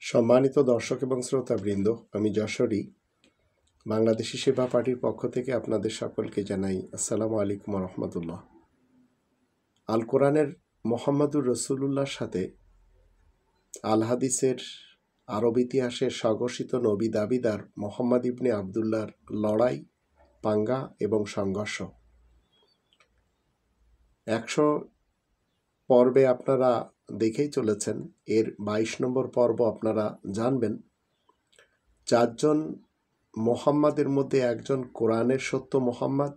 সম্মানিত দর্শক এবং শ্রোতাবৃন্দ, আমি যশোরী বাংলাদেশি সেবা পার্টির পক্ষ থেকে আপনাদের সকলকে জানাই আসসালামু আলাইকুম রহমতুল্লাহ। আল কোরআনের মোহাম্মদুর রসুলুল্লাহর সাথে আল হাদিসের আরব ইতিহাসের স্বঘোষিত নবী দাবিদার মোহাম্মদ ইবনে আবদুল্লাহর লড়াই, পাঙ্গা এবং সংঘর্ষ 100 পর্বে আপনারা দেখেই চলেছেন। এর 22 নম্বর পর্ব আপনারা জানবেন। 4 জন মোহাম্মদের মধ্যে একজন কোরআনের সত্য মোহাম্মদ,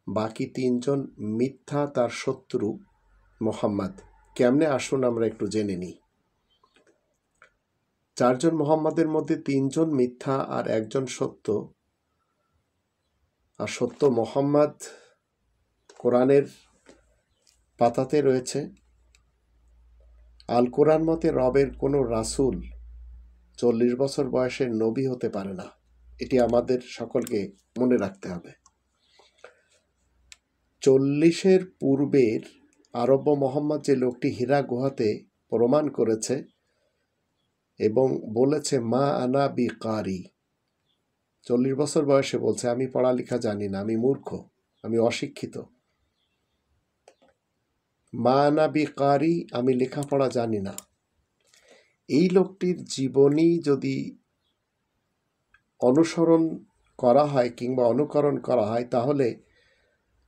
বাকি 3 জন মিথ্যা তার শত্রু মোহাম্মদ। কেমনে আসুন আমরা একটু জেনে নিই। 4 জন মোহাম্মদের মধ্যে 3 জন মিথ্যা আর একজন সত্য। আর সত্য মোহাম্মদ কোরআনের পাতাতে রয়েছে। আল কোরআন মতে রবের কোনো রাসূল 40 বছর বয়সের নবী হতে পারে না। এটি আমাদের সকলকে মনে রাখতে হবে। 40-এর পূর্বের আরব্য মোহাম্মদ যে লোকটি হীরা গুহাতে প্রমাণ করেছে এবং বলেছে মা আনা বি কারি, 40 বছর বয়সে বলছে আমি পড়ালেখা জানি না, আমি মূর্খ, আমি অশিক্ষিত। মা আনা বি কারি, আমি লেখাপড়া জানি না। এই লোকটির জীবনী যদি অনুসরণ করা হয় কিংবা অনুকরণ করা হয়, তাহলে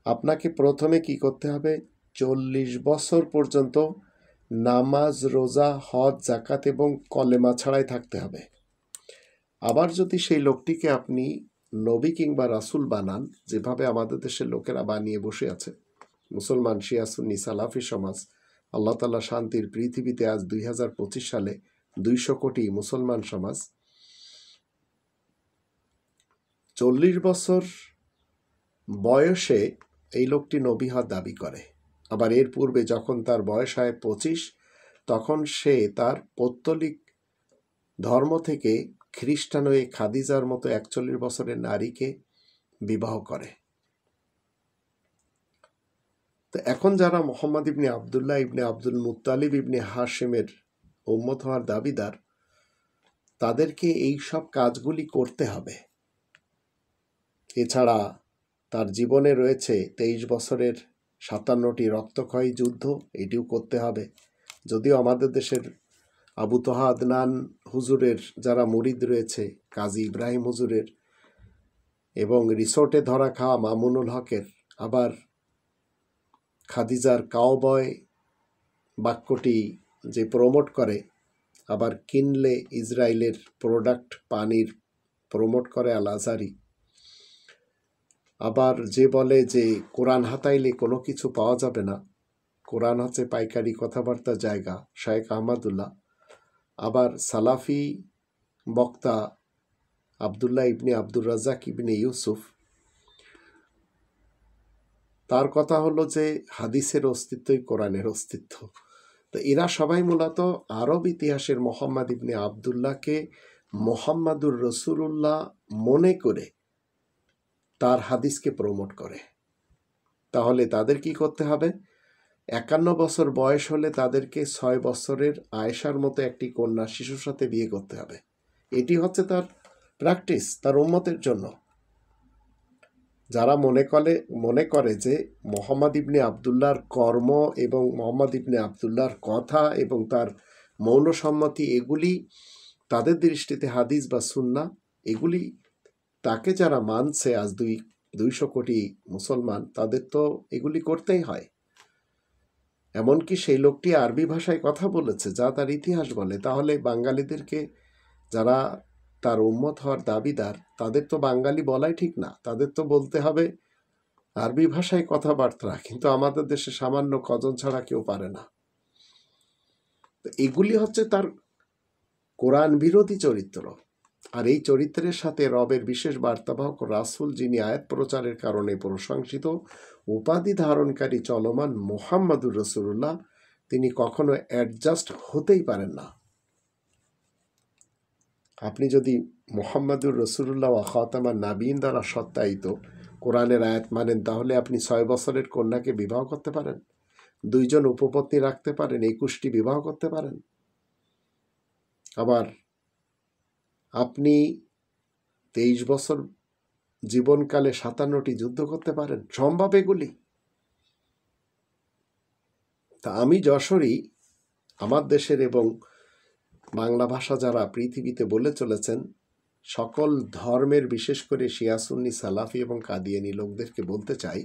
আপনাকে প্রথমে কি করতে হবে? 40 বছর পর্যন্ত নামাজ, রোজা, হজ, জাকাত এবং কলেমা ছাড়াই থাকতে হবে। আবার যদি সেই লোকটিকে আপনি নবী কিংবা রাসূল বানান, যেভাবে আমাদের দেশের লোকেরা বানিয়ে বসে আছে, মুসলমান, শিয়া, সুন্নি, সালাফি সমাজ, আল্লাহ তাআলা শান্তির পৃথিবীতে আজ 2025 সালে 200 কোটি মুসলমান সমাজ, 40 বছর বয়সে এই লোকটি নবী হওয়ার দাবি করে। আবার এর পূর্বে যখন তার বয়স হয় 25, তখন সে তার পৌত্তলিক ধর্ম থেকে খ্রিস্টান হয়ে খাদিজার মতো 41 বছরের নারীকে বিবাহ করে। তো এখন যারা মোহাম্মদ ইবনে আবদুল্লাহ ইবনে আব্দুল মুত্তালিব ইবনে হাশিমের উম্মত হওয়ার দাবিদার, তাদেরকে এই সব কাজগুলি করতে হবে। এছাড়া তার জীবনে রয়েছে 23 বছরের 57টি রক্তক্ষয়ী যুদ্ধ, এটিও করতে হবে। যদিও আমাদের দেশের আবু তোহা আদনান হুজুরের যারা মুরিদ রয়েছে, কাজী ইব্রাহিম হুজুরের এবং রিসোর্টে ধরা খাওয়া মামুনুল হকের, আবার খাদিজার কাউবয় বাক্যটি যে প্রমোট করে, আবার কিনলে ইসরায়েলের প্রোডাক্ট পানির প্রমোট করে আল আজহারি, আবার যে বলে যে কোরআন হাতাইলে কোনো কিছু পাওয়া যাবে না, কোরআন হচ্ছে পাইকারি কথাবার্তার জায়গা, শায়েখ আহমদুল্লাহ, আবার সালাফি বক্তা আবদুল্লাহ ইবনে আব্দুর রাজ্জাক ইবনে ইউসুফ, তার কথা হলো যে হাদিসের অস্তিত্বই কোরআনের অস্তিত্ব। তো এরা সবাই মূলত আরব ইতিহাসের মোহাম্মদ ইবনে আবদুল্লাহকে মোহাম্মদুর রসুলুল্লাহ মনে করে তার হাদিসকে প্রমোট করে। তাহলে তাদের কি করতে হবে? 51 বছর বয়স হলে তাদেরকে 6 বছরের আয়েশার মতো একটি কন্যা শিশুর সাথে বিয়ে করতে হবে। এটি হচ্ছে তার প্র্যাকটিস তার উম্মতের জন্য। যারা মনে করে যে মোহাম্মদ ইবনে আবদুল্লাহর কর্ম এবং মোহাম্মদ ইবনে আবদুল্লাহর কথা এবং তার মৌন সম্মতি, এগুলি তাদের দৃষ্টিতে হাদিস বা সুন্নাহ, এগুলি তাকে যারা মানছে আজ 200 কোটি মুসলমান, তাদের তো এগুলি করতেই হয়। এমনকি সেই লোকটি আরবি ভাষায় কথা বলেছে যা তার ইতিহাস বলে। তাহলে বাঙালিদেরকে, যারা তার উম্মত হওয়ার দাবিদার, তাদের তো বাঙালি বলাই ঠিক না, তাদের তো বলতে হবে আরবি ভাষায় কথাবার্তা। কিন্তু আমাদের দেশে সামান্য কজন ছাড়া কেউ পারে না। এগুলি হচ্ছে তার কোরআন বিরোধী চরিত্র। আর এই চরিত্রের সাথে রবের বিশেষ বার্তাবাহক রাসূল, যিনি আয়াত প্রচারের কারণে প্রশংসিত, উপাধি ধারণকারী চলমান মোহাম্মদুর রসুলুল্লাহ, তিনি কখনো অ্যাডজাস্ট হতেই পারেন না। আপনি যদি মোহাম্মদুর রসুলুল্লাহ ওয়া খাতামান নাবিয়িন দ্বারা সত্যায়িত কোরআনের আয়াত মানেন, তাহলে আপনি 6 বছরের কন্যাকে বিবাহ করতে পারেন, 2 জন উপপত্নী রাখতে পারেন, 21টি বিবাহ করতে পারেন। আবার আপনি 23 বছর জীবনকালে 57টি যুদ্ধ করতে পারেন? সম্ভব এগুলি? তা আমি যশোরই আমার দেশের এবং বাংলা ভাষা যারা পৃথিবীতে বলে চলেছেন সকল ধর্মের, বিশেষ করে শিয়া সুন্নি সালাফি এবং কাদিয়ানি লোকদেরকে বলতে চাই,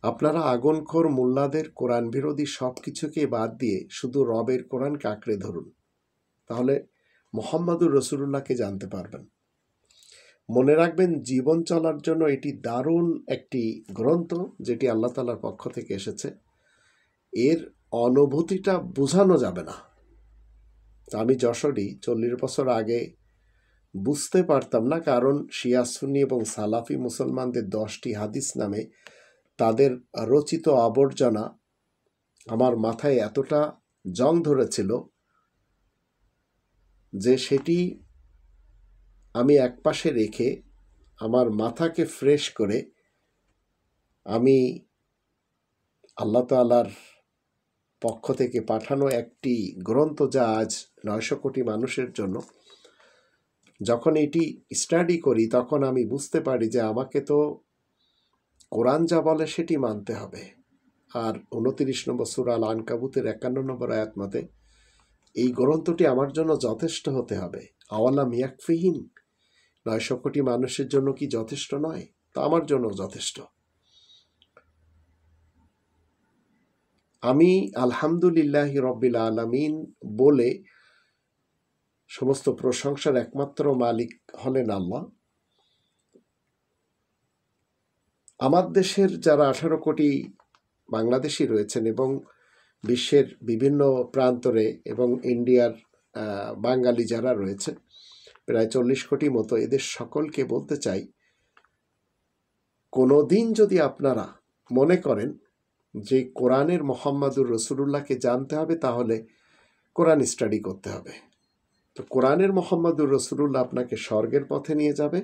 আপনারা আগুনখোর মোল্লাদের কোরআন বিরোধী সব কিছুকে বাদ দিয়ে শুধু রবের কোরআনকে আঁকড়ে ধরুন, তাহলে মোহাম্মদুর রসুলুল্লাহকে জানতে পারবেন। মনে রাখবেন, জীবন চলার জন্য এটি দারুণ একটি গ্রন্থ যেটি আল্লাহ তাআলার পক্ষ থেকে এসেছে। এর অনুভূতিটা বোঝানো যাবে না। আমি যশোরই 40 বছর আগে বুঝতে পারতাম না, কারণ শিয়া সুন্নি এবং সালাফি মুসলমানদের 10টি হাদিস নামে তাদের রচিত আবর্জনা আমার মাথায় এতটা জং ধরেছিল যে সেটি আমি একপাশে রেখে আমার মাথাকে ফ্রেশ করে আমি আল্লাহ তাআলার পক্ষ থেকে পাঠানো একটি গ্রন্থ, যা আজ 900 কোটি মানুষের জন্য, যখন এটি স্টাডি করি তখন আমি বুঝতে পারি যে আমাকে তো কোরআন যা বলে সেটি মানতে হবে। আর 29 নম্বর সূরা আল আনকাবুতের 51 নম্বর আয়াত মতে এই গ্রন্থটি আমার জন্য যথেষ্ট হতে হবে। আওয়ালাম ইয়াকফিহিম, 900 কোটি মানুষের জন্য কি যথেষ্ট নয়? তা আমার জন্য যথেষ্ট। আমি আলহামদুলিল্লাহি রব্বিল আলামিন বলে সমস্ত প্রশংসার একমাত্র মালিক হলেন আল্লাহ। আমার দেশের যারা 18 কোটি বাংলাদেশি রয়েছেন এবং বিশ্বের বিভিন্ন প্রান্তরে এবং ইন্ডিয়ার বাঙালি যারা রয়েছে প্রায় 40 কোটি মতো, এদের সকলকে বলতে চাই, কোনো দিন যদি আপনারা মনে করেন যে কোরআনের মোহাম্মদুর রসুলুল্লাহকে জানতে হবে, তাহলে কোরআন স্টাডি করতে হবে। তো কোরআনের মোহাম্মদুর রসুলুল্লাহ আপনাকে স্বর্গের পথে নিয়ে যাবে,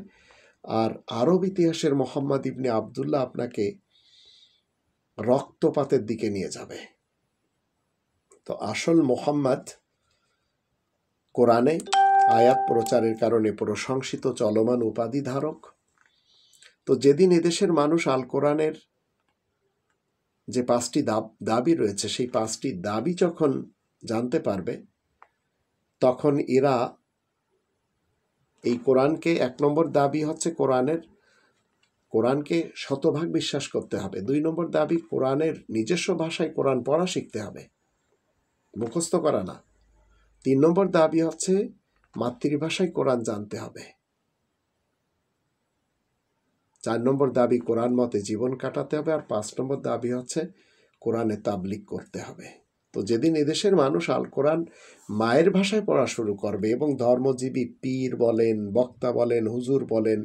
আর আরব ইতিহাসের মোহাম্মদ ইবনে আবদুল্লাহ আপনাকে রক্তপাতের দিকে নিয়ে যাবে। তো আসল মোহাম্মদ কোরআনে আয়াত প্রচারের কারণে প্রশংসিত চলমান উপাধি ধারক। তো যেদিন এদেশের মানুষ আল কোরআনের যে 5টি দাবি রয়েছে, সেই 5টি দাবি যখন জানতে পারবে, তখন এরা এই কোরআনকে, 1 নম্বর দাবি হচ্ছে কোরআনকে শতভাগ বিশ্বাস করতে হবে। 2 নম্বর দাবি, কোরআনের নিজস্ব ভাষায় কোরআন পড়া শিখতে হবে, মুখস্থ করা না। 3 নম্বর দাবি হচ্ছে মাতৃভাষায় কোরআন জানতে হবে। 4 নম্বর দাবি, কোরআন মতে জীবন কাটাতে হবে। আর 5 নম্বর দাবি হচ্ছে কোরআনে তাবলিগ করতে হবে। তো যেদিন এদেশের মানুষ আল কোরআন মায়ের ভাষায় পড়া শুরু করবে এবং ধর্মজীবী পীর বলেন, বক্তা বলেন, হুজুর বলেন,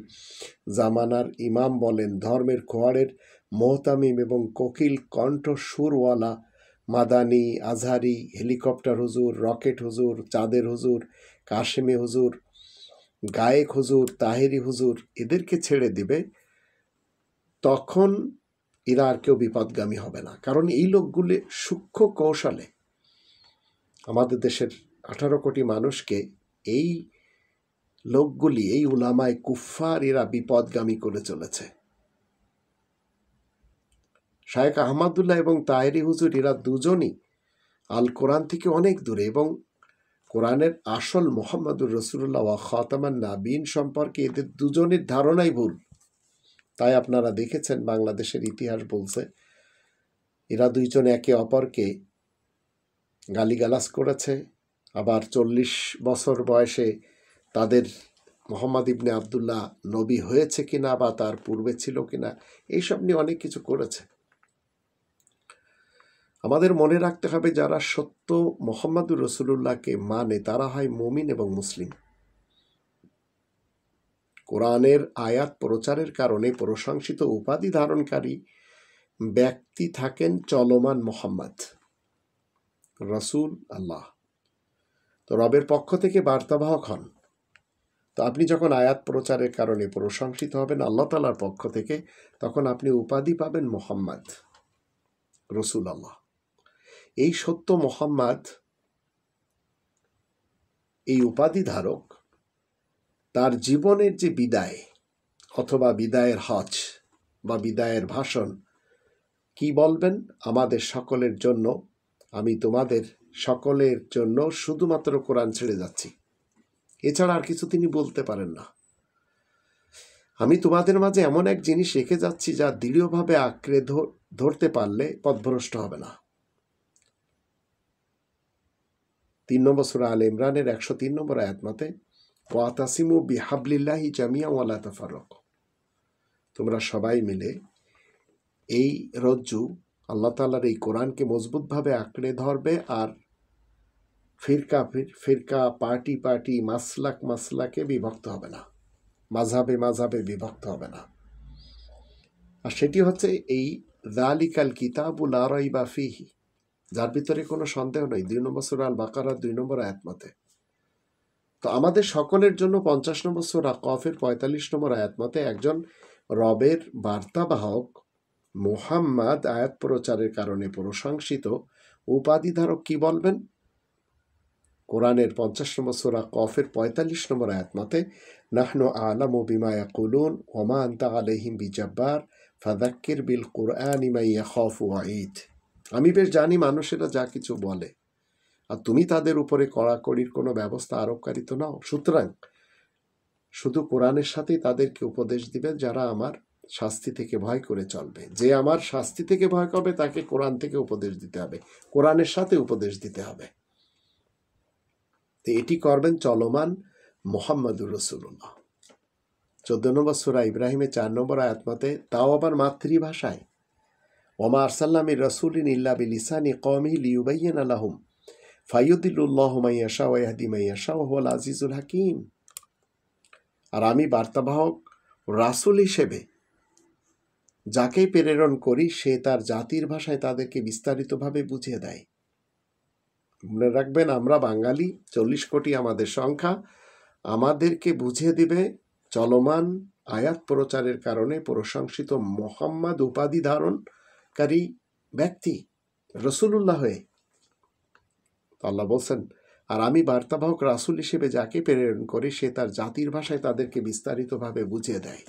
জামানার ইমাম বলেন, ধর্মের খোয়াড়ের মোহতামিম এবং কোকিল কণ্ঠ সুরওয়ালা মাদানি, আজহারি, হেলিকপ্টার হুজুর, রকেট হুজুর, চাঁদের হুজুর, কাশেমি হুজুর, গায়েক হুজুর, তাহেরি হুজুর এদেরকে ছেড়ে দিবে, তখন এরা আর কেউ বিপদগামী হবে না। কারণ এই লোকগুলি সূক্ষ্ম কৌশলে আমাদের দেশের 18 কোটি মানুষকে, এই লোকগুলি, এই উলামায়ে কুফফার, এরা বিপদগামী করে চলেছে। শায়েখ আহমদুল্লাহ এবং তাহেরি হুজুর এরা দুজনই আল কোরআন থেকে অনেক দূরে এবং কোরআনের আসল মোহাম্মদুর রসুল্লাহ ওয়া খাতামান নাবিয়িন সম্পর্কে এদের দুজনের ধারণাই ভুল। তাই আপনারা দেখেছেন বাংলাদেশের ইতিহাস বলছে এরা দুইজন একে অপরকে গালিগালাজ করেছে। আবার 40 বছর বয়সে তাদের মোহাম্মদ ইবনে আবদুল্লাহ নবী হয়েছে কিনা বা তার পূর্বে ছিল কিনা, এইসব নিয়ে অনেক কিছু করেছে। আমাদের মনে রাখতে হবে, যারা সত্য মোহাম্মদুর রসুলুল্লাহকে মানে তারা হয় মুমিন এবং মুসলিম। কোরআনের আয়াত প্রচারের কারণে প্রশংসিত উপাধি ধারণকারী ব্যক্তি থাকেন চলমান মোহাম্মদ রসুল আল্লাহ। তো রবের পক্ষ থেকে বার্তাবাহক হন। তো আপনি যখন আয়াত প্রচারের কারণে প্রশংসিত হবেন আল্লাহ তাআলার পক্ষ থেকে, তখন আপনি উপাধি পাবেন মোহাম্মদ রসুল আল্লাহ। এই সত্য মোহাম্মদ, এই উপাধি ধারক, তার জীবনের যে বিদায় অথবা বিদায়ের হজ বা বিদায়ের ভাষণ কি বলবেন? আমাদের সকলের জন্য, আমি তোমাদের সকলের জন্য শুধুমাত্র কোরআন ছেড়ে যাচ্ছি, এছাড়া আর কিছু তিনি বলতে পারেন না। আমি তোমাদের মাঝে এমন এক জিনিস রেখে যাচ্ছি যা দৃঢ়ভাবে আঁকড়ে ধরতে পারলে পথভ্রষ্ট হবে না। 3 নম্বর সূরা আলে ইমরানের 103 নম্বর আয়াত মতে, ওয়াতাসিমু বিহাবলিল্লাহি জামিয়া ওয়ালা তাফাররাকু, তোমরা সবাই মিলে এই রজ্জু আল্লাহ তাআলার এই কোরআনকে মজবুতভাবে আঁকড়ে ধরবে, আর ফিরকা পার্টি মাসলাকে বিভক্ত হবে না, মাযহাবে বিভক্ত হবে না। আর সেটি হচ্ছে এই যালিকাল কিতাবু লা রাইবা ফীহি, যার ভিতরে কোনো সন্দেহ নেই। 2 নম্বর সূরা আল বাকারার 2 নম্বর আয়াত মতে। তো আমাদের সকলের জন্য 50 নম্বর সূরা কফের 45 নম্বর আয়াত মতে একজন রবের বার্তাবাহক মুহাম্মদ আয়াত প্রচারের কারণে প্রশংসিত উপাধিধারক কি বলবেন? কোরআনের 50 নম্বর সূরা কফের 45 নম্বর আয়াত মতে, নাহনু আ'লামু বিমা ইয়াকুলুন ওয়া মা আনতা আলাইহিম বিজাব্বার ফাযাক্কির বিল কুরআনি মান ইয়াখাফু ওয়াঈদ। আমি বেশ জানি মানুষেরা যা কিছু বলে, আর তুমি তাদের উপরে কড়াকড়ির কোনো ব্যবস্থা আরোপকারী তো নাও। সুতরাং শুধু কোরআনের সাথেই তাদেরকে উপদেশ দিবে যারা আমার শাস্তি থেকে ভয় করে চলবে। যে আমার শাস্তি থেকে ভয় করবে তাকে কোরআন থেকে উপদেশ দিতে হবে, কোরআনের সাথে উপদেশ দিতে হবে। তো এটি করবেন চলমান মুহাম্মদুর রাসূলুল্লাহ। 14 নম্বর সূরা ইব্রাহিমের 4 নম্বর আয়াত মতে, তাও আবার মাতৃভাষায়, ওমা আরসালনা মির রাসূলিন ইল্লা বিলিসানি কওমিহি লিয়ুবাইয়িনা লাহুম ফায়ুদিল্লুল্লাহু মান ইয়াশা ওয়া ইয়াহদি মান ইয়াশা ওয়া হুয়াল আজিজুল হাকীম। আর আমি বার্তাবাহক রাসূল হিসেবে যাকেই প্রেরণ করি সে তার জাতির ভাষায় তাদেরকে বিস্তারিতভাবে বুঝিয়ে দেয়। মনে রাখবেন, আমরা বাঙালি, 40 কোটি আমাদের সংখ্যা, আমাদেরকে বুঝিয়ে দিবে চলমান আয়াত প্রচারের কারণে প্রশংসিত মুহাম্মদ উপাধি ধারণকারী ব্যক্তি রাসূলুল্লাহ হয়ে। আল্লাহ বলছেন, আর আমি বার্তাবাহক রাসূল হিসেবে যাকে প্রেরণ করি সে তার জাতির ভাষায় তাদেরকে বিস্তারিতভাবে বুঝিয়ে দেয়।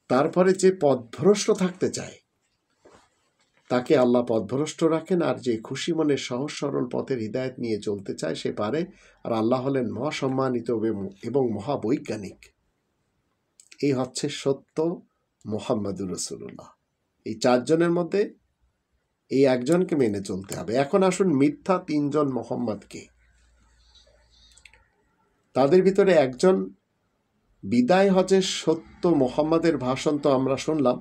তারপরে যে পথভ্রষ্ট থাকতে চায় তাকে আল্লাহ পথভ্রষ্ট রাখেন, আর যে খুশি মনে সহজ সরল পথের হিদায়াত নিয়ে চলতে চায় সে পারে। আর আল্লাহ হলেন মহাসম্মানিত এবং মহাবৈজ্ঞানিক। এই হচ্ছে সত্য মুহাম্মদুর রাসূলুল্লাহ। এই 4 জনের মধ্যে এই একজনকে মেনে চলতে হবে। এখন আসুন মিথ্যা 3 জন মুহাম্মদকে। তাদের ভিতরে একজন বিদায় হজের সত্য মুহাম্মাদের ভাষণ তো আমরা শুনলাম।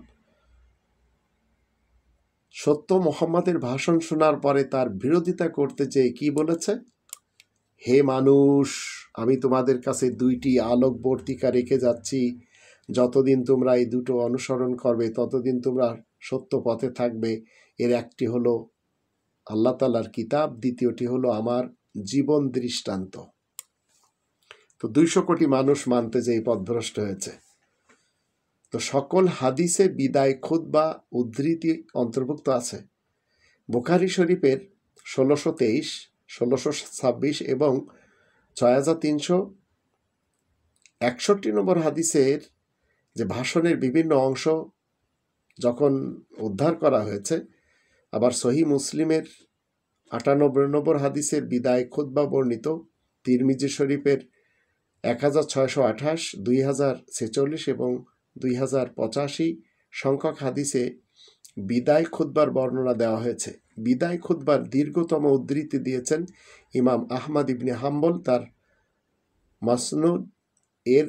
সত্য মুহাম্মাদের ভাষণ শোনার পরে তার বিরোধিতা করতে যেয়ে কি বলেছে? হে মানুষ, আমি তোমাদের কাছে 2টি আলোকবর্তিকা রেখে যাচ্ছি, যতদিন তোমরা এই দুটো অনুসরণ করবে ততদিন তোমরা সত্য পথে থাকবে। এর একটি হলো আল্লাহ তাআলার কিতাব, দ্বিতীয়টি হলো আমার জীবন দৃষ্টান্ত। তো 200 কোটি মানুষ মানতে যেই পথভ্রষ্ট হয়েছে। তো সকল হাদিসে বিদায় খুতবা উদ্ধৃতি অন্তর্ভুক্ত আছে। বুখারী শরীফের 1623, 1626 এবং 6361 নম্বর হাদিসের যে ভাষণের বিভিন্ন অংশ যখন উদ্ধার করা হয়েছে, আবার সহিহ মুসলিমের 98 নম্বর হাদিসের বিদায় খুতবা বর্ণিত, তিরমিজি শরীফের 1628, 2046 এবং 2085 সংখ্যক হাদিসে বিদায় খুতবার বর্ণনা দেওয়া হয়েছে। বিদায় খুতবার দীর্ঘতম উদ্ধৃতি দিয়েছেন ইমাম আহমদ ইবনে হাম্বল তার মাসনুদ এর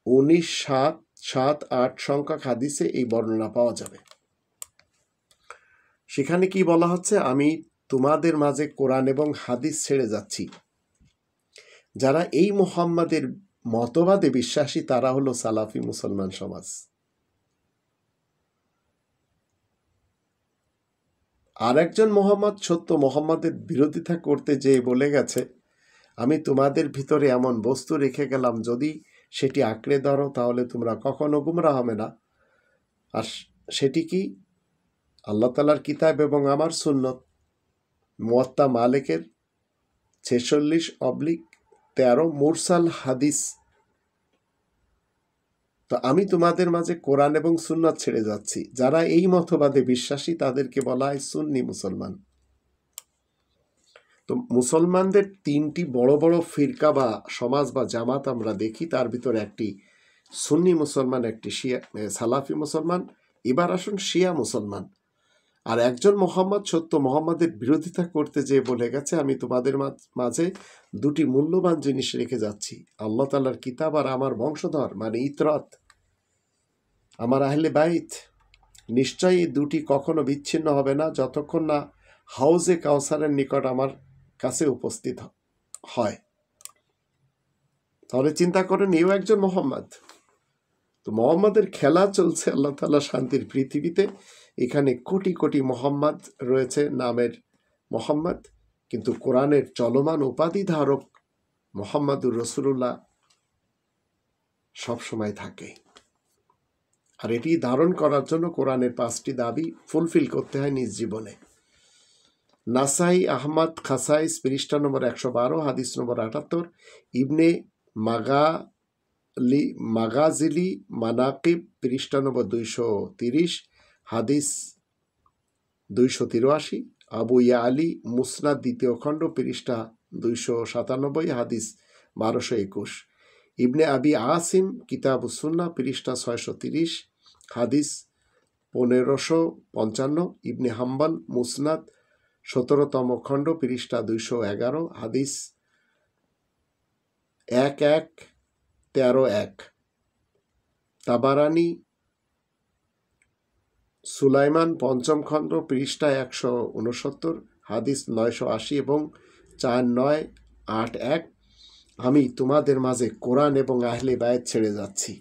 19,778 সংখ্যক হাদিসে এই বর্ণনা পাওয়া যাবে। সেখানে কি বলা হচ্ছে? আমি তোমাদের মাঝে কোরআন এবং হাদিস ছেড়ে যাচ্ছি। যারা এই মুহাম্মাদের মতবাদে বিশ্বাসী তারা হলো সালাফি মুসলমান সমাজ। আর একজন মুহাম্মদ সত্য মুহাম্মাদের বিরোধিতা করতে যেয়ে বলে গেছে, আমি তোমাদের ভিতরে এমন বস্তু রেখে গেলাম, যদি সেটি আঁকড়ে ধরো তাহলে তোমরা কখনো গুমরা হবে না। আর সেটি কি? আল্লাহ তাআলার কিতাব এবং আমার সুন্নত। মুয়াত্তা মালিকের 46/3 13 মুরসাল হাদিস। তো আমি তোমাদের মাঝে কোরআন এবং সুন্নাত ছেড়ে যাচ্ছি। যারা এই মতবাদে বিশ্বাসী তাদেরকে বলা হয় সুন্নি মুসলমান। তো মুসলমানদের 3টি বড় বড় ফিরকা বা সমাজ বা জামাত আমরা দেখি, তার ভিতরে একটি সুন্নি মুসলমান, একটি শিয়া সালাফি মুসলমান। এবার আসুন শিয়া মুসলমান। আর একজন মোহাম্মদ সত্য মোহাম্মদের বিরোধিতা করতে যেয়ে বলে গেছে, আমি তোমাদের মাঝে 2টি মূল্যবান জিনিস রেখে যাচ্ছি, আল্লাহ তাআলার কিতাব আর আমার বংশধর মানে ইতরাত, আমার আহলে বাইত। নিশ্চয়ই এই 2টি কখনো বিচ্ছিন্ন হবে না যতক্ষণ না হাউজে কাউসারের নিকট আমার কাছে উপস্থিত হয়। তাহলে চিন্তা করেন, এও একজন মোহাম্মদ। তো মোহাম্মদের খেলা চলছে আল্লাহ তাআলা শান্তির পৃথিবীতে। এখানে কোটি কোটি মোহাম্মদ রয়েছে, নামের মোহাম্মদ, কিন্তু কোরআনের চলমান উপাধি ধারক মোহাম্মদুর রসুল্লাহ সবসময় থাকে। আর এটি ধারণ করার জন্য কোরআনের 5টি দাবি ফুলফিল করতে হয় নিজ জীবনে। নাসাই আহমদ খাসাইস পৃষ্ঠা নম্বর 112, হাদিস নম্বর 78, ইবনে মাগাজিলি মানাকিব পৃষ্ঠা নম্বর 230, হাদিস 283, আবু ইয়ালি মুসনাদ 2য় খণ্ড পৃষ্ঠা 297, হাদিস 1221, ইবনে আবি আসিম কিতাবুস সুন্নাহ পৃষ্ঠা 630, হাদিস 1555, ইবনে হাম্বল মুসনাদ 17তম খণ্ড পৃষ্ঠা 211, হাদিস 1113, তাবারানি সুলাইমান 5ম খণ্ড পৃষ্ঠা 169, হাদিস 980 এবং 4981, আমি তোমাদের মাঝে কোরআন এবং আহলে বায়েত ছেড়ে যাচ্ছি।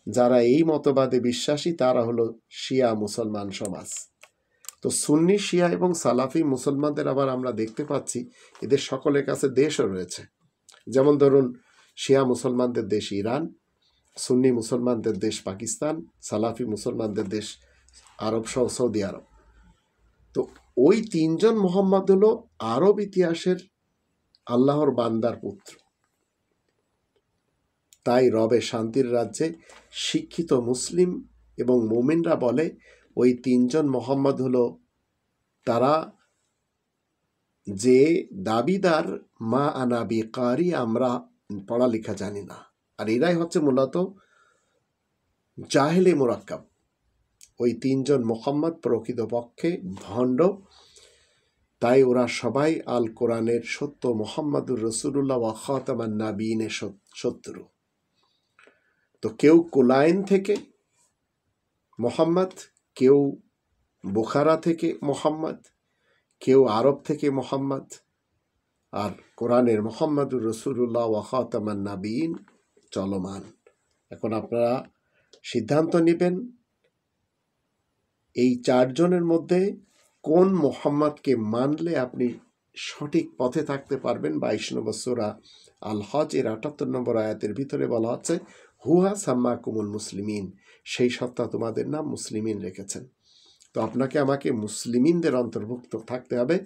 যারা এই মতবাদে বিশ্বাসী তারা হলো শিয়া মুসলমান সমাজ। তো সুন্নি, শিয়া এবং সালাফি মুসলমানদের আবার আমরা দেখতে পাচ্ছি এদের সকলের কাছে দেশও রয়েছে। যেমন ধরুন, শিয়া মুসলমানদের দেশ ইরান, সুন্নি মুসলমানদের দেশ পাকিস্তান, সালাফি মুসলমানদের দেশ আরব সহ সৌদি আরব। তো ওই 3জন মোহাম্মদ হলো আরব ইতিহাসের আল্লাহর বান্দার পুত্র। তাই রবে শান্তির রাজ্যে শিক্ষিত মুসলিম এবং মুমিনরা বলে ওই 3জন মোহাম্মদ হলো তারা যে দাবিদার মা আনাবি কারি, আমরা পড়ালেখা জানি না। আর এরাই হচ্ছে মূলত জাহেলে মুরাক্কাব। ওই 3জন মোহাম্মদ প্রকৃতপক্ষে ভণ্ড। তাই ওরা সবাই আল কোরআনের সত্য মোহাম্মদুর রসুল্লাহ ওয়া খাতামান নাবিয়িনের শত্রু। তো কেউ কুলাইন থেকে মোহাম্মদ, কেউ বুখারা থেকে মোহাম্মদ, কেউ আরব থেকে মোহাম্মদ, আর কোরআনের মোহাম্মদুর রসুল্লাহ ওয়া খাতামান নাবিয়িন চলমান। এখন আপনারা সিদ্ধান্ত নেবেন এই 4জনের মধ্যে কোন মোহাম্মদকে মানলে আপনি সঠিক পথে থাকতে পারবেন। 22 নম্বর সূরা আল হজ এর 78 নম্বর আয়াতের ভিতরে বলা হচ্ছে, হুয়া সাম্মাকুমুল মুসলিমিন, সেই সত্তা তোমাদের নাম মুসলিমিন রেখেছেন। তো আপনাকে আমাকে মুসলিমিনদের অন্তর্ভুক্ত থাকতে হবে।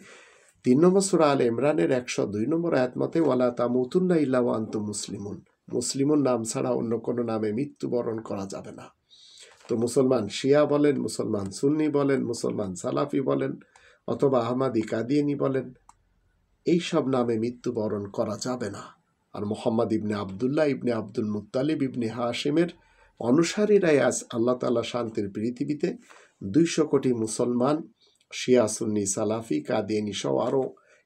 3 নম্বর সূরা আল ইমরানের 102 নম্বর আয়াত মতে, ওয়ালা তামুতুন্না ইল্লা ওয়া আনতুম মুসলিমুন, মুসলিমুন নাম ছাড়া অন্য কোনো নামে মৃত্যুবরণ করা যাবে না। তো মুসলমান শিয়া বলেন, মুসলমান সুন্নি বলেন, মুসলমান সালাফি বলেন, অথবা আহমাদি কাদিয়ানি বলেন, এই সব নামে মৃত্যুবরণ করা যাবে না। আর মোহাম্মদ ইবনে আবদুল্লাহ ইবনে আব্দুল মুত্তালিব ইবনে হাশিমের অনুসারীরাই আজ আল্লাহ তাআলা শান্তির পৃথিবীতে 200 কোটি মুসলমান শিয়া সুন্নি সালাফি কাদিয়ানি সহ আরও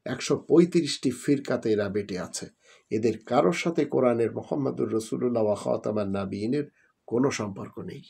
135টি ফিরকাতে এরা বেটে আছে। এদের কারোর সাথে কোরআনের মোহাম্মদুর রসুল্লাহ ওয়া খাতামান নাবিয়িনের কোনো সম্পর্ক নেই।